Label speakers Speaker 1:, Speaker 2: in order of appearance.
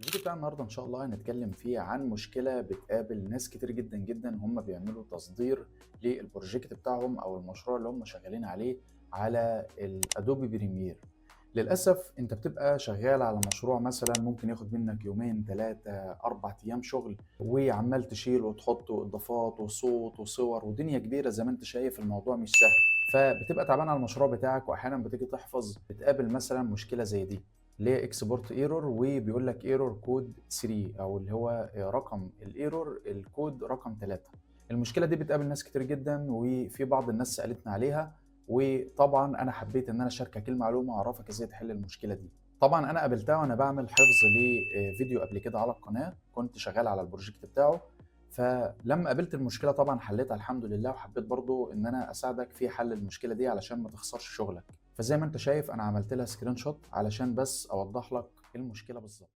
Speaker 1: الفيديو بتاع النهارده ان شاء الله هنتكلم فيه عن مشكله بتقابل ناس كتير جدا جدا هم بيعملوا تصدير للبروجكت بتاعهم او المشروع اللي هم شغالين عليه على الادوبي بريمير. للاسف انت بتبقى شغال على مشروع مثلا ممكن ياخد منك يومين ثلاثه اربع ايام شغل، وعمال تشيل وتحط اضافات وصوت وصور ودنيا كبيره. زي ما انت شايف الموضوع مش سهل، فبتبقى تعبان على المشروع بتاعك، واحيانا بتيجي تحفظ بتقابل مثلا مشكله زي دي اللي هي اكسبورت ايرور، وبيقول لك ايرور كود 3 او اللي هو رقم الايرور الكود رقم 3. المشكله دي بتقابل ناس كتير جدا، وفي بعض الناس سالتنا عليها، وطبعا انا حبيت ان انا اشاركك المعلومه واعرفك ازاي تحل المشكله دي. طبعا انا قابلتها وانا بعمل حفظ لفيديو قبل كده على القناه، كنت شغال على البروجكت بتاعه. فلما قابلت المشكله طبعا حليتها الحمد لله، وحبيت برضو ان انا اساعدك في حل المشكله دي علشان ما تخسرش شغلك. فزي ما انت شايف انا عملت لها سكرين شوت علشان بس اوضح لك المشكله بالظبط.